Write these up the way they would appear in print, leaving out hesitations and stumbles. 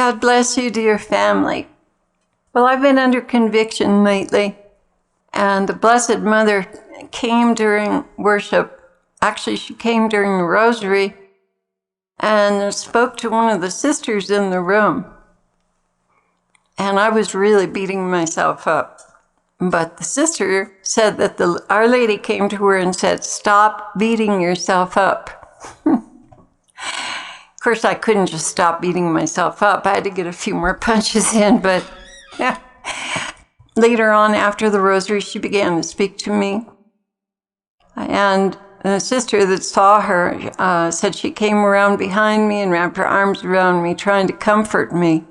God bless you, dear family. Well, I've been under conviction lately, and the Blessed Mother came during worship. Actually, she came during the rosary and spoke to one of the sisters in the room. And I was really beating myself up. But the sister said that Our Lady came to her and said, "Stop beating yourself up." Of course, I couldn't just stop beating myself up. I had to get a few more punches in, but yeah. Later on, after the rosary, she began to speak to me. And the sister that saw her said she came around behind me and wrapped her arms around me, trying to comfort me.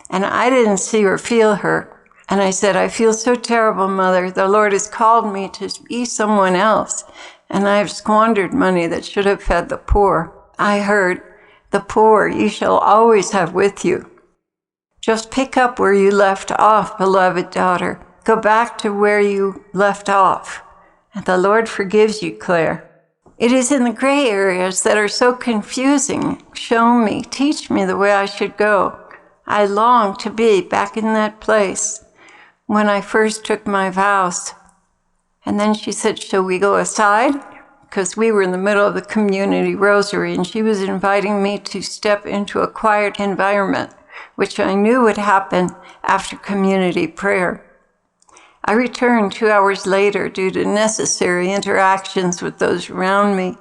And I didn't see or feel her. And I said, "I feel so terrible, Mother. The Lord has called me to be someone else, and I have squandered money that should have fed the poor." I heard, "The poor you shall always have with you. Just pick up where you left off, beloved daughter. Go back to where you left off. And the Lord forgives you, Claire. It is in the gray areas that are so confusing. Show me, teach me the way I should go. I long to be back in that place when I first took my vows." And then she said, "Shall we go aside?" Because we were in the middle of the community rosary, and she was inviting me to step into a quiet environment, which I knew would happen after community prayer. I returned 2 hours later due to necessary interactions with those around me.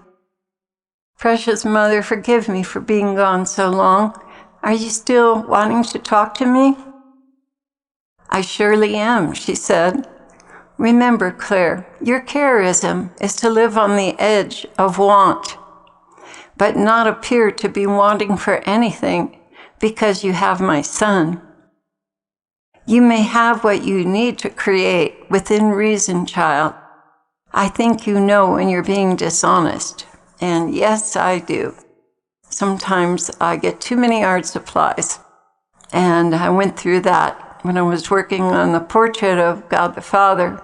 "Precious Mother, forgive me for being gone so long. Are you still wanting to talk to me?" "I surely am," she said. "Remember, Claire, your charism is to live on the edge of want, but not appear to be wanting for anything because you have my Son. You may have what you need to create within reason, child. I think you know when you're being dishonest, and yes, I do. Sometimes I get too many art supplies, and I went through that when I was working on the portrait of God the Father.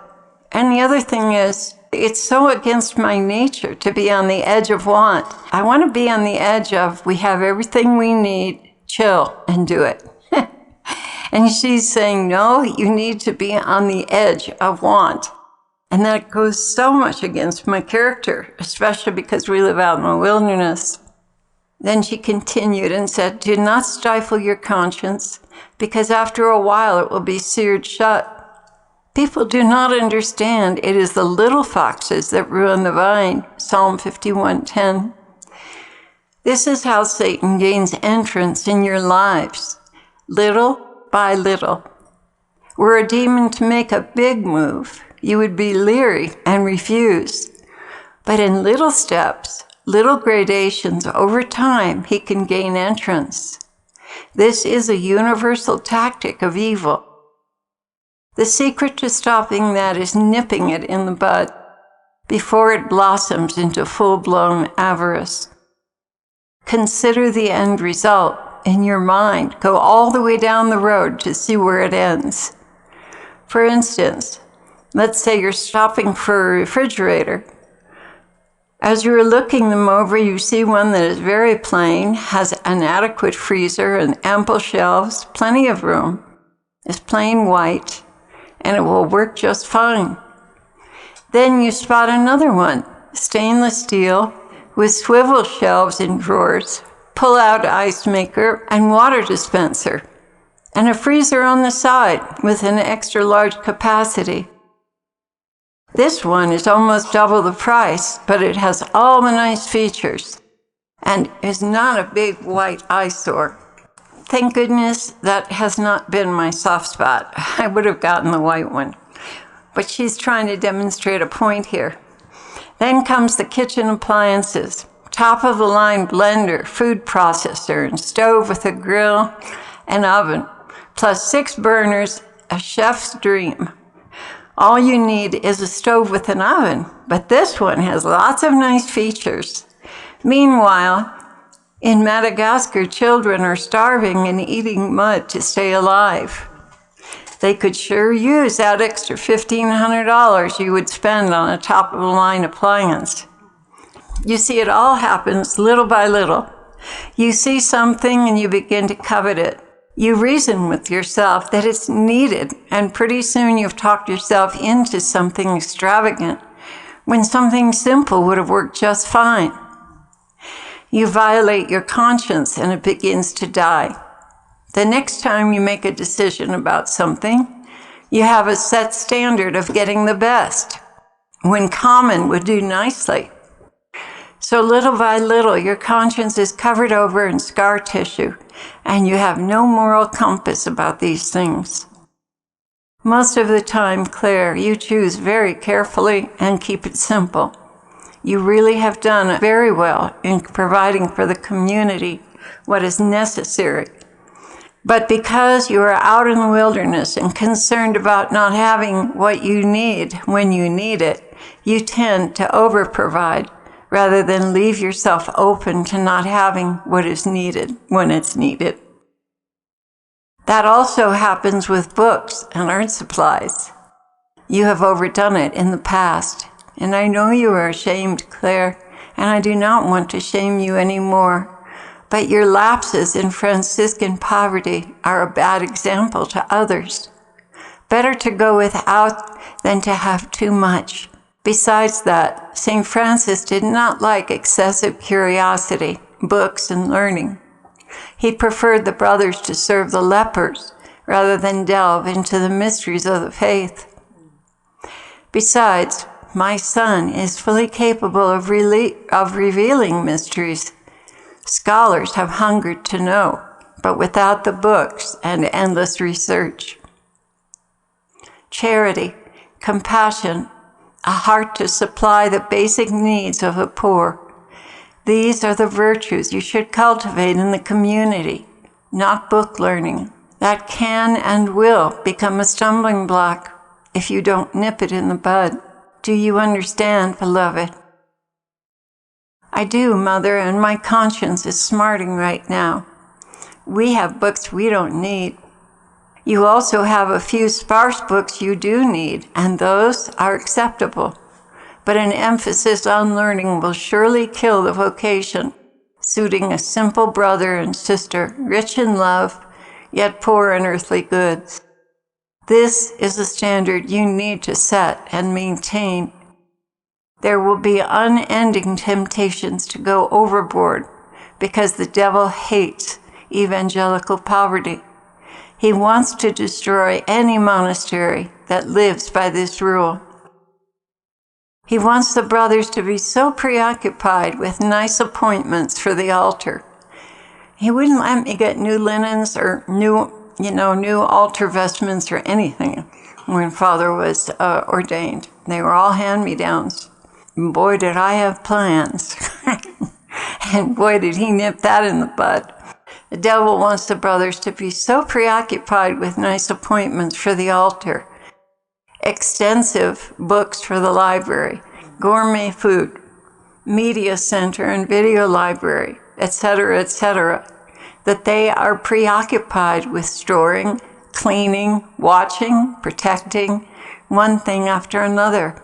And the other thing is, it's so against my nature to be on the edge of want. I want to be on the edge of, we have everything we need, chill and do it." And she's saying, no, you need to be on the edge of want. And that goes so much against my character, especially because we live out in the wilderness. Then she continued and said, "Do not stifle your conscience, because after a while it will be seared shut. People do not understand it is the little foxes that ruin the vine." Psalm 51:10. This is how Satan gains entrance in your lives, little by little. Were a demon to make a big move, you would be leery and refuse. But in little steps, little gradations over time, he can gain entrance. This is a universal tactic of evil. The secret to stopping that is nipping it in the bud before it blossoms into full-blown avarice. Consider the end result in your mind. Go all the way down the road to see where it ends. For instance, let's say you're shopping for a refrigerator. As you're looking them over, you see one that is very plain, has an adequate freezer and ample shelves, plenty of room, is plain white, and it will work just fine. Then you spot another one, stainless steel, with swivel shelves and drawers, pull-out ice maker and water dispenser, and a freezer on the side with an extra large capacity. This one is almost double the price, but it has all the nice features and is not a big white eyesore. Thank goodness that has not been my soft spot. I would have gotten the white one. But she's trying to demonstrate a point here. Then comes the kitchen appliances, top-of-the-line blender, food processor, and stove with a grill and oven, plus 6 burners, a chef's dream. All you need is a stove with an oven, but this one has lots of nice features. Meanwhile, in Madagascar, children are starving and eating mud to stay alive. They could sure use that extra $1,500 you would spend on a top-of-the-line appliance. You see, it all happens little by little. You see something and you begin to covet it. You reason with yourself that it's needed, and pretty soon you've talked yourself into something extravagant when something simple would have worked just fine. You violate your conscience and it begins to die. The next time you make a decision about something, you have a set standard of getting the best, when common would do nicely. So little by little, your conscience is covered over in scar tissue, and you have no moral compass about these things. Most of the time, Claire, you choose very carefully and keep it simple. You really have done very well in providing for the community what is necessary. But because you are out in the wilderness and concerned about not having what you need when you need it, you tend to over-provide rather than leave yourself open to not having what is needed when it's needed. That also happens with books and art supplies. You have overdone it in the past, and I know you are ashamed, Claire, and I do not want to shame you anymore. But your lapses in Franciscan poverty are a bad example to others. Better to go without than to have too much. Besides that, St. Francis did not like excessive curiosity, books, and learning. He preferred the brothers to serve the lepers rather than delve into the mysteries of the faith. Besides, my son is fully capable of revealing mysteries. Scholars have hungered to know, but without the books and endless research. Charity, compassion, a heart to supply the basic needs of the poor. These are the virtues you should cultivate in the community, not book learning. That can and will become a stumbling block if you don't nip it in the bud. Do you understand, beloved? I do, Mother, and my conscience is smarting right now. We have books we don't need. You also have a few sparse books you do need, and those are acceptable. But an emphasis on learning will surely kill the vocation, suiting a simple brother and sister, rich in love, yet poor in earthly goods. This is a standard you need to set and maintain. There will be unending temptations to go overboard because the devil hates evangelical poverty. He wants to destroy any monastery that lives by this rule. He wants the brothers to be so preoccupied with nice appointments for the altar. He wouldn't let me get new linens or new altar vestments or anything when Father was ordained. They were all hand-me-downs. Boy, did I have plans. And boy, did he nip that in the bud. The devil wants the brothers to be so preoccupied with nice appointments for the altar, extensive books for the library, gourmet food, media center and video library, etc., that they are preoccupied with storing, cleaning, watching, protecting, one thing after another.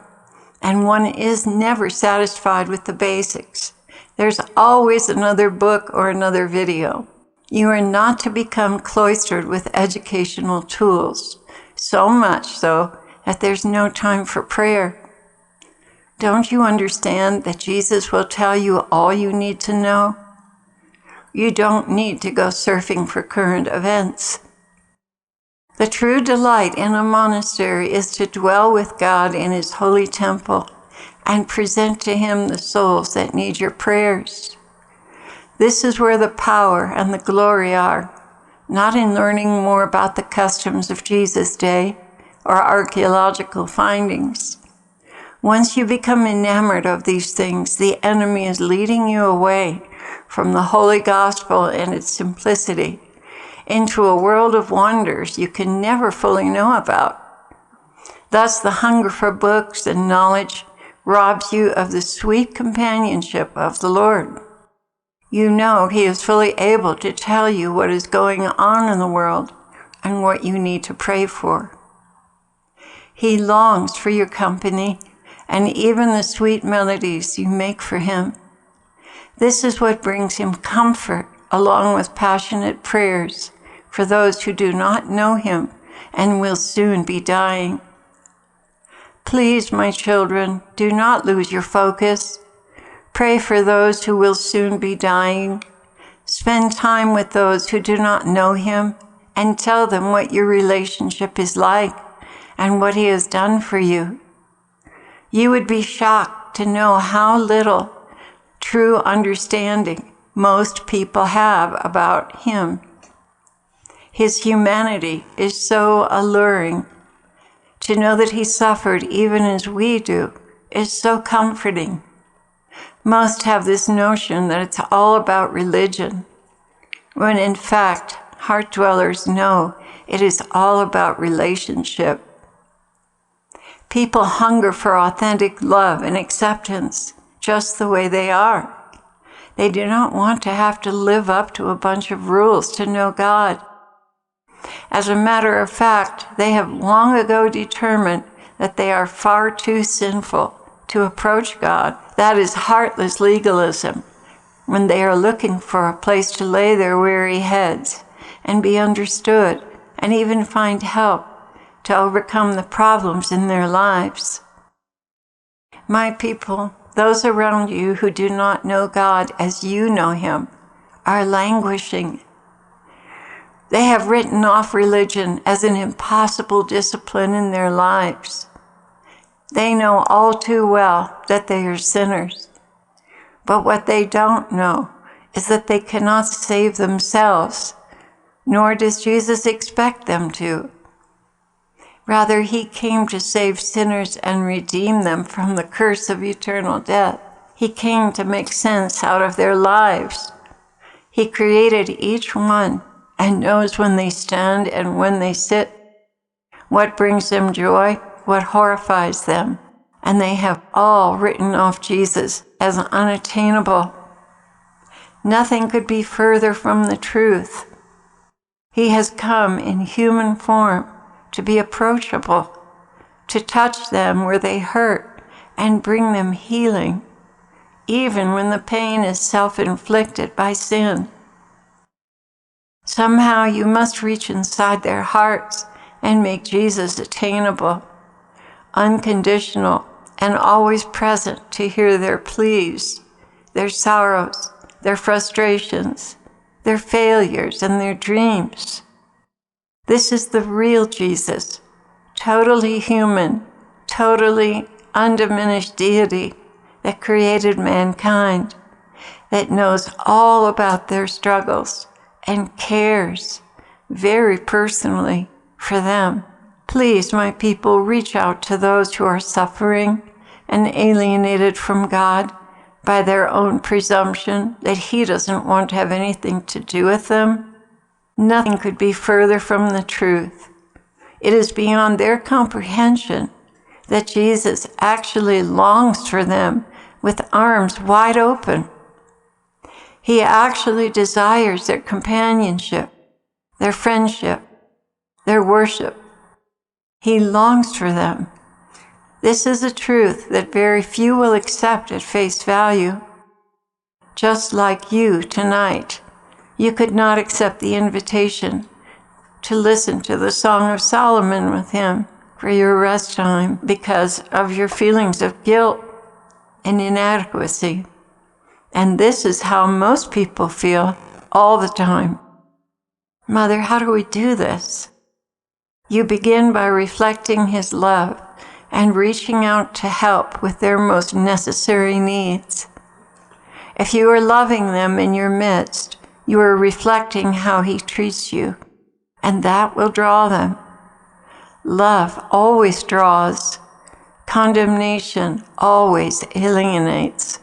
And one is never satisfied with the basics. There's always another book or another video. You are not to become cloistered with educational tools, so much so that there's no time for prayer. Don't you understand that Jesus will tell you all you need to know? You don't need to go surfing for current events. The true delight in a monastery is to dwell with God in His holy temple and present to Him the souls that need your prayers. This is where the power and the glory are, not in learning more about the customs of Jesus' day or archaeological findings. Once you become enamored of these things, the enemy is leading you away from the holy gospel and its simplicity into a world of wonders you can never fully know about. Thus, the hunger for books and knowledge robs you of the sweet companionship of the Lord. You know He is fully able to tell you what is going on in the world and what you need to pray for. He longs for your company and even the sweet melodies you make for Him. This is what brings Him comfort, along with passionate prayers for those who do not know him and will soon be dying. Please, my children, do not lose your focus. Pray for those who will soon be dying. Spend time with those who do not know him and tell them what your relationship is like and what he has done for you. You would be shocked to know how little true understanding most people have about him. His humanity is so alluring. To know that he suffered even as we do is so comforting. Most have this notion that it's all about religion, when in fact, heart dwellers know it is all about relationship. People hunger for authentic love and acceptance just the way they are. They do not want to have to live up to a bunch of rules to know God. As a matter of fact, they have long ago determined that they are far too sinful to approach God. That is heartless legalism, when they are looking for a place to lay their weary heads and be understood and even find help to overcome the problems in their lives. My people, those around you who do not know God as you know him, are languishing. They have written off religion as an impossible discipline in their lives. They know all too well that they are sinners. But what they don't know is that they cannot save themselves, nor does Jesus expect them to. Rather, he came to save sinners and redeem them from the curse of eternal death. He came to make sense out of their lives. He created each one and knows when they stand and when they sit, what brings them joy, what horrifies them. And they have all written off Jesus as unattainable. Nothing could be further from the truth. He has come in human form to be approachable, to touch them where they hurt and bring them healing, even when the pain is self-inflicted by sin. Somehow you must reach inside their hearts and make Jesus attainable, unconditional, and always present to hear their pleas, their sorrows, their frustrations, their failures, and their dreams. This is the real Jesus, totally human, totally undiminished deity that created mankind, that knows all about their struggles and cares very personally for them. Please, my people, reach out to those who are suffering and alienated from God by their own presumption that he doesn't want to have anything to do with them. Nothing could be further from the truth. It is beyond their comprehension that Jesus actually longs for them with arms wide open. He actually desires their companionship, their friendship, their worship. He longs for them. This is a truth that very few will accept at face value. Just like you tonight, you could not accept the invitation to listen to the Song of Solomon with him for your rest time because of your feelings of guilt and inadequacy. And this is how most people feel all the time. Mother, how do we do this? You begin by reflecting his love and reaching out to help with their most necessary needs. If you are loving them in your midst, you are reflecting how he treats you, and that will draw them. Love always draws. Condemnation always alienates.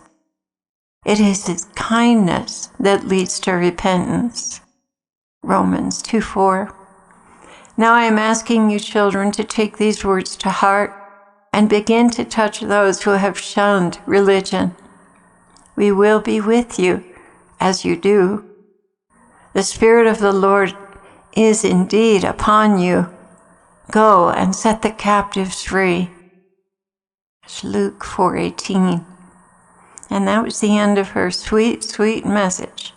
It is his kindness that leads to repentance. Romans 2:4. Now I am asking you, children, to take these words to heart and begin to touch those who have shunned religion. We will be with you as you do. The Spirit of the Lord is indeed upon you. Go and set the captives free. It's Luke 4:18. And that was the end of her sweet, sweet message.